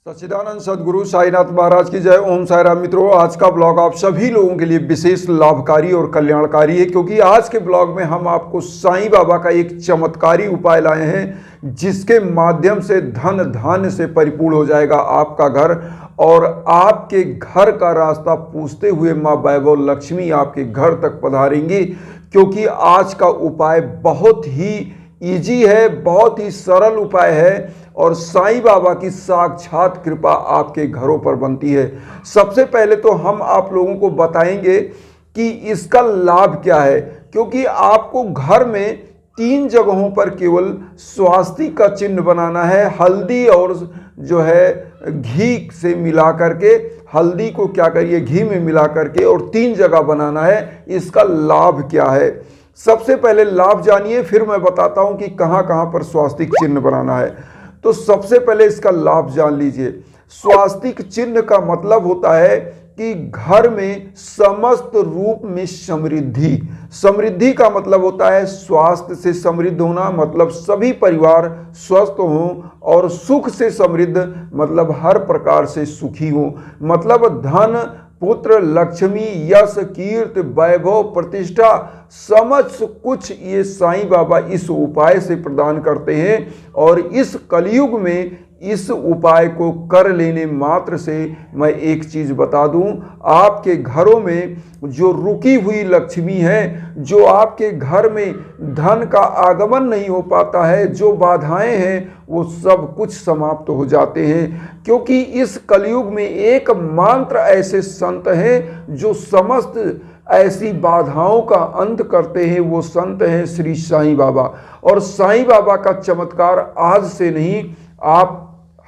सच्चिदानंद सदगुरु साईनाथ महाराज की जय। ओम साई राम। मित्रों, आज का ब्लॉग आप सभी लोगों के लिए विशेष लाभकारी और कल्याणकारी है, क्योंकि आज के ब्लॉग में हम आपको साईं बाबा का एक चमत्कारी उपाय लाए हैं जिसके माध्यम से धन धान्य से परिपूर्ण हो जाएगा आपका घर, और आपके घर का रास्ता पूछते हुए माँ वैभव लक्ष्मी आपके घर तक पधारेंगी। क्योंकि आज का उपाय बहुत ही इजी है, बहुत ही सरल उपाय है और साईं बाबा की साक्षात कृपा आपके घरों पर बनती है। सबसे पहले तो हम आप लोगों को बताएंगे कि इसका लाभ क्या है, क्योंकि आपको घर में 3 जगहों पर केवल स्वास्तिक का चिन्ह बनाना है। हल्दी और जो है घी से मिला करके, हल्दी को क्या करिए घी में मिला करके और 3 जगह बनाना है। इसका लाभ क्या है, सबसे पहले लाभ जानिए, फिर मैं बताता हूं कि कहां कहां पर स्वास्तिक चिन्ह बनाना है। तो सबसे पहले इसका लाभ जान लीजिए। स्वास्तिक चिन्ह का मतलब होता है कि घर में समस्त रूप में समृद्धि। समृद्धि का मतलब होता है स्वास्थ्य से समृद्ध होना, मतलब सभी परिवार स्वस्थ हों, और सुख से समृद्ध मतलब हर प्रकार से सुखी हों, मतलब धन पुत्र लक्ष्मी यश कीर्ति वैभव प्रतिष्ठा समस्त कुछ ये साईं बाबा इस उपाय से प्रदान करते हैं। और इस कलयुग में इस उपाय को कर लेने मात्र से मैं एक चीज बता दूं, आपके घरों में जो रुकी हुई लक्ष्मी है, जो आपके घर में धन का आगमन नहीं हो पाता है, जो बाधाएं हैं, वो सब कुछ समाप्त हो जाते हैं। क्योंकि इस कलयुग में एक मात्र ऐसे संत हैं जो समस्त ऐसी बाधाओं का अंत करते हैं, वो संत हैं श्री साईं बाबा। और साईं बाबा का चमत्कार आज से नहीं,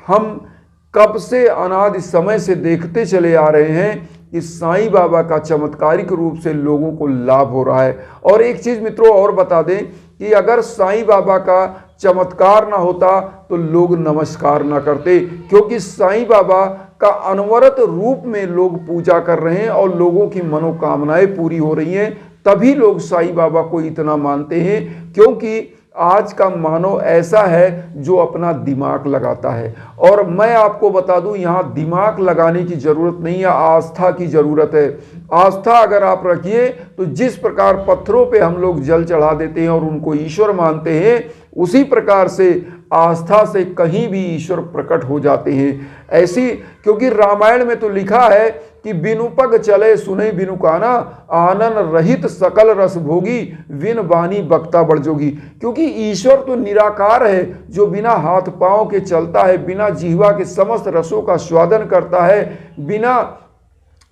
हम कब से अनादि समय से देखते चले आ रहे हैं कि साईं बाबा का चमत्कारिक रूप से लोगों को लाभ हो रहा है। और एक चीज मित्रों और बता दें कि अगर साईं बाबा का चमत्कार ना होता तो लोग नमस्कार ना करते, क्योंकि साईं बाबा का अनवरत रूप में लोग पूजा कर रहे हैं और लोगों की मनोकामनाएं पूरी हो रही हैं। तभी लोग साईं बाबा को इतना मानते हैं, क्योंकि आज का मानव ऐसा है जो अपना दिमाग लगाता है। और मैं आपको बता दूं, यहाँ दिमाग लगाने की जरूरत नहीं है, आस्था की जरूरत है। आस्था अगर आप रखिए तो जिस प्रकार पत्थरों पे हम लोग जल चढ़ा देते हैं और उनको ईश्वर मानते हैं, उसी प्रकार से आस्था से कहीं भी ईश्वर प्रकट हो जाते हैं। ऐसी, क्योंकि रामायण में तो लिखा है कि बिनु पग चले सुने बिनु काना, आनन रहित सकल रस भोगी, विन बानी बक्ता बड़जोगी। क्योंकि ईश्वर तो निराकार है, जो बिना हाथ पांव के चलता है, बिना जीवा के समस्त रसों का स्वादन करता है, बिना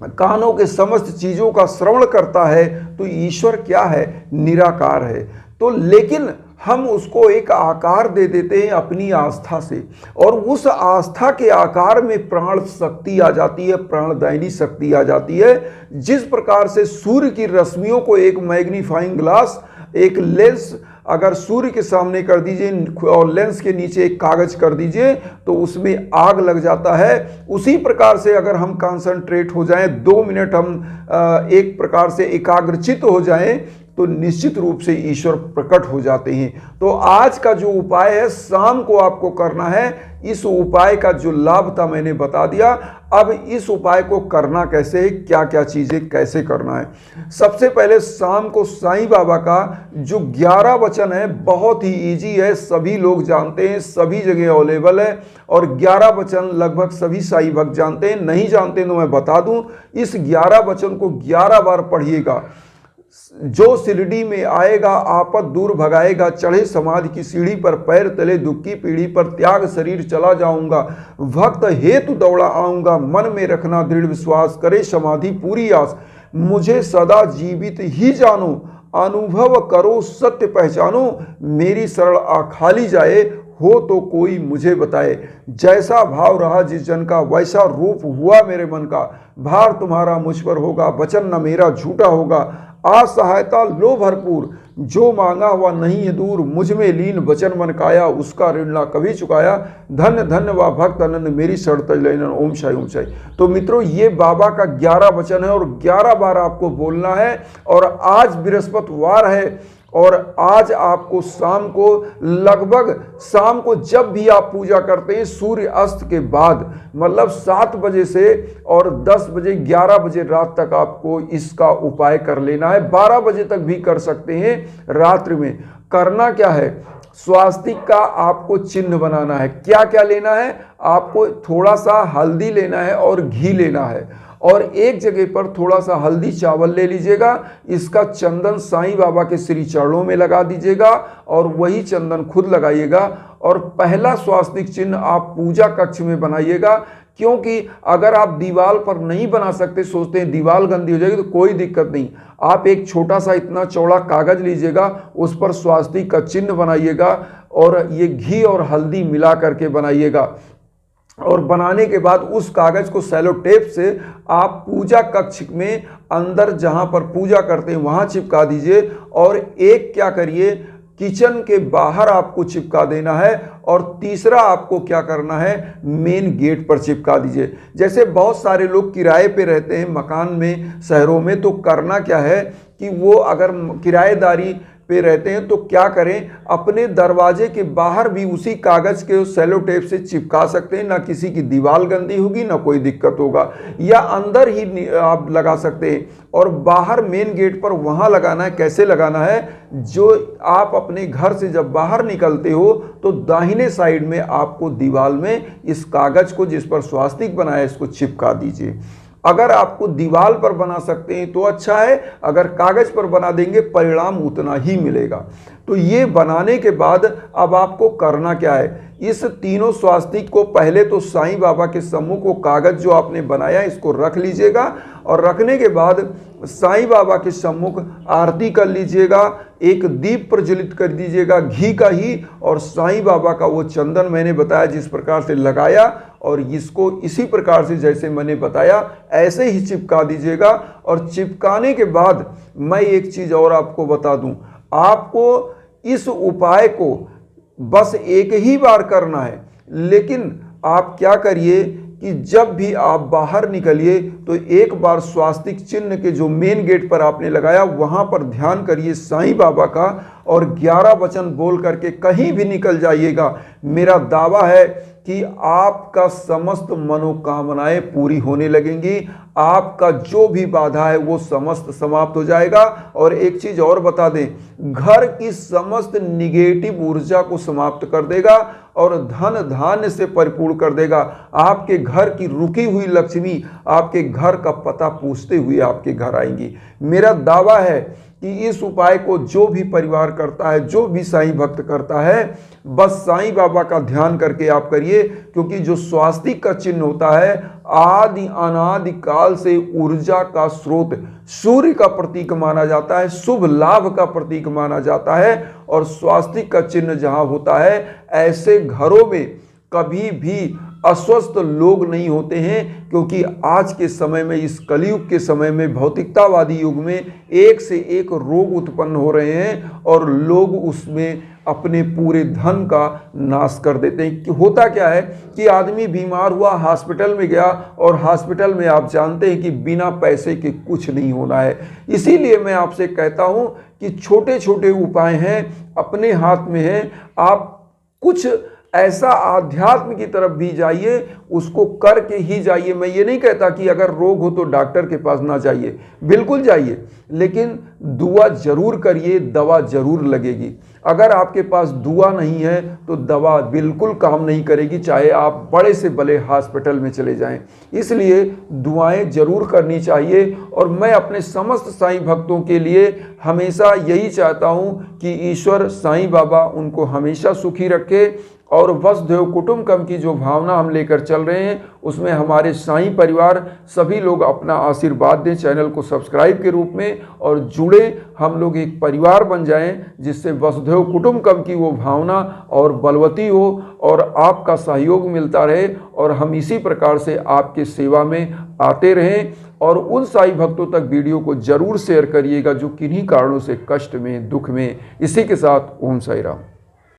कानों के समस्त चीजों का श्रवण करता है। तो ईश्वर क्या है, निराकार है। तो लेकिन हम उसको एक आकार दे देते हैं अपनी आस्था से, और उस आस्था के आकार में प्राण शक्ति आ जाती है, प्राणदायिनी शक्ति आ जाती है। जिस प्रकार से सूर्य की रश्मियों को एक मैग्नीफाइंग ग्लास, एक लेंस अगर सूर्य के सामने कर दीजिए और लेंस के नीचे एक कागज कर दीजिए तो उसमें आग लग जाता है, उसी प्रकार से अगर हम कंसंट्रेट हो जाएं, 2 मिनट हम एक प्रकार से एकाग्रचित हो जाएं, तो निश्चित रूप से ईश्वर प्रकट हो जाते हैं। तो आज का जो उपाय है शाम को आपको करना है। इस उपाय का जो लाभ था मैंने बता दिया। अब इस उपाय को करना कैसे है, क्या क्या चीजें कैसे करना है। सबसे पहले शाम को साईं बाबा का जो 11 वचन है बहुत ही इजी है, सभी लोग जानते हैं, सभी जगह अवेलेबल है, और 11 वचन लगभग सभी साईं भक्त जानते हैं। नहीं जानते तो मैं बता दूं, इस 11 वचन को 11 बार पढ़िएगा। जो शिरडी में आएगा आपद दूर भगाएगा, चढ़े समाधि की सीढ़ी पर पैर तले दुख की पीढ़ी पर, त्याग शरीर चला जाऊंगा, भक्त हेतु दौड़ा आऊंगा, मन में रखना दृढ़ विश्वास, करे समाधि पूरी आस, मुझे सदा जीवित ही जानो, अनुभव करो सत्य पहचानो, मेरी शरण आखाली जाए, हो तो कोई मुझे बताए, जैसा भाव रहा जिस जन का वैसा रूप हुआ मेरे मन का, भार तुम्हारा मुझ पर होगा, वचन न मेरा झूठा होगा, असहायता लो भरपूर, जो मांगा हुआ नहीं है दूर, मुझ में लीन वचन मन काया, उसका ऋण ना कभी चुकाया, धन्य धन्य वा भक्त अनंत मेरी शरण लेना। ओम शाई ओम शाई। तो मित्रों, ये बाबा का 11 वचन है और 11 बार आपको बोलना है। और आज बृहस्पतिवार है, और आज आपको शाम को लगभग शाम को जब भी आप पूजा करते हैं सूर्य अस्त के बाद, मतलब 7 बजे से और 10 बजे 11 बजे रात तक आपको इसका उपाय कर लेना है। 12 बजे तक भी कर सकते हैं रात्रि में। करना क्या है, स्वास्तिक का आपको चिन्ह बनाना है। क्या क्या लेना है, आपको थोड़ा सा हल्दी लेना है और घी लेना है, और एक जगह पर थोड़ा सा हल्दी चावल ले लीजिएगा। इसका चंदन साईं बाबा के श्री चरणों में लगा दीजिएगा और वही चंदन खुद लगाइएगा। और पहला स्वास्तिक चिन्ह आप पूजा कक्ष में बनाइएगा, क्योंकि अगर आप दीवार पर नहीं बना सकते, सोचते हैं दीवार गंदी हो जाएगी, तो कोई दिक्कत नहीं। आप एक छोटा सा इतना चौड़ा कागज लीजिएगा, उस पर स्वास्तिक का चिन्ह बनाइएगा और ये घी और हल्दी मिला करके बनाइएगा। और बनाने के बाद उस कागज को सेलो टेप से आप पूजा कक्ष में अंदर जहां पर पूजा करते हैं वहां चिपका दीजिए। और एक क्या करिए, किचन के बाहर आपको चिपका देना है। और तीसरा आपको क्या करना है, मेन गेट पर चिपका दीजिए। जैसे बहुत सारे लोग किराए पे रहते हैं मकान में, शहरों में, तो करना क्या है कि वो अगर किराएदारी पे रहते हैं तो क्या करें, अपने दरवाजे के बाहर भी उसी कागज के सेलो टेप से चिपका सकते हैं। ना किसी की दीवार गंदी होगी, ना कोई दिक्कत होगा। या अंदर ही आप लगा सकते हैं और बाहर मेन गेट पर वहां लगाना है। कैसे लगाना है, जो आप अपने घर से जब बाहर निकलते हो तो दाहिने साइड में आपको दीवार में इस कागज को जिस पर स्वास्तिक बनाया इसको चिपका दीजिए। अगर आपको दीवार पर बना सकते हैं तो अच्छा है, अगर कागज पर बना देंगे परिणाम उतना ही मिलेगा। तो ये बनाने के बाद अब आपको करना क्या है, इस तीनों स्वास्तिक को पहले तो साईं बाबा के सम्मुख वो कागज जो आपने बनाया इसको रख लीजिएगा। और रखने के बाद साईं बाबा के सम्मुख आरती कर लीजिएगा, एक दीप प्रज्वलित कर दीजिएगा घी का ही, और साईं बाबा का वो चंदन मैंने बताया जिस प्रकार से लगाया, और इसको इसी प्रकार से जैसे मैंने बताया ऐसे ही चिपका दीजिएगा। और चिपकाने के बाद मैं एक चीज़ और आपको बता दूं, आपको इस उपाय को बस एक ही बार करना है। लेकिन आप क्या करिए कि जब भी आप बाहर निकलिए तो एक बार स्वास्तिक चिन्ह के जो मेन गेट पर आपने लगाया वहां पर ध्यान करिए साईं बाबा का, और 11 वचन बोल करके कहीं भी निकल जाइएगा। मेरा दावा है कि आपका समस्त मनोकामनाएं पूरी होने लगेंगी, आपका जो भी बाधा है वो समस्त समाप्त हो जाएगा। और एक चीज और बता दें, घर की समस्त निगेटिव ऊर्जा को समाप्त कर देगा और धन धान्य से परिपूर्ण कर देगा। आपके घर की रुकी हुई लक्ष्मी आपके घर का पता पूछते हुए आपके घर आएंगी। मेरा दावा है कि इस उपाय को जो भी परिवार करता है, जो भी साईं भक्त करता है, बस साईं बाबा का ध्यान करके आप करिए, क्योंकि जो स्वास्तिक का चिन्ह होता है आदि अनादि काल से ऊर्जा का स्रोत, सूर्य का प्रतीक माना जाता है, शुभ लाभ का प्रतीक माना जाता है। और स्वास्तिक का चिन्ह जहां होता है ऐसे घरों में कभी भी अस्वस्थ लोग नहीं होते हैं, क्योंकि आज के समय में, इस कलयुग के समय में, भौतिकतावादी युग में एक से एक रोग उत्पन्न हो रहे हैं और लोग उसमें अपने पूरे धन का नाश कर देते हैं। कि होता क्या है कि आदमी बीमार हुआ, हॉस्पिटल में गया, और हॉस्पिटल में आप जानते हैं कि बिना पैसे के कुछ नहीं होना है। इसीलिए मैं आपसे कहता हूं कि छोटे छोटे उपाय हैं, अपने हाथ में हैं। आप कुछ ऐसा आध्यात्म की तरफ भी जाइए, उसको करके ही जाइए। मैं ये नहीं कहता कि अगर रोग हो तो डॉक्टर के पास ना जाइए, बिल्कुल जाइए, लेकिन दुआ जरूर करिए, दवा जरूर लगेगी। अगर आपके पास दुआ नहीं है तो दवा बिल्कुल काम नहीं करेगी, चाहे आप बड़े से बड़े हॉस्पिटल में चले जाएं। इसलिए दुआएं जरूर करनी चाहिए। और मैं अपने समस्त साईं भक्तों के लिए हमेशा यही चाहता हूं कि ईश्वर साईं बाबा उनको हमेशा सुखी रखे। और वसुधैव कुटुंबकम की जो भावना हम लेकर चल रहे हैं उसमें हमारे साईं परिवार सभी लोग अपना आशीर्वाद दें, चैनल को सब्सक्राइब के रूप में, और जुड़े, हम लोग एक परिवार बन जाएं, जिससे वसुधैव कुटुंबकम की वो भावना और बलवती हो और आपका सहयोग मिलता रहे, और हम इसी प्रकार से आपके सेवा में आते रहें। और उन साईं भक्तों तक वीडियो को जरूर शेयर करिएगा जो किन्हीं कारणों से कष्ट में, दुख में। इसी के साथ ओम साईं राम।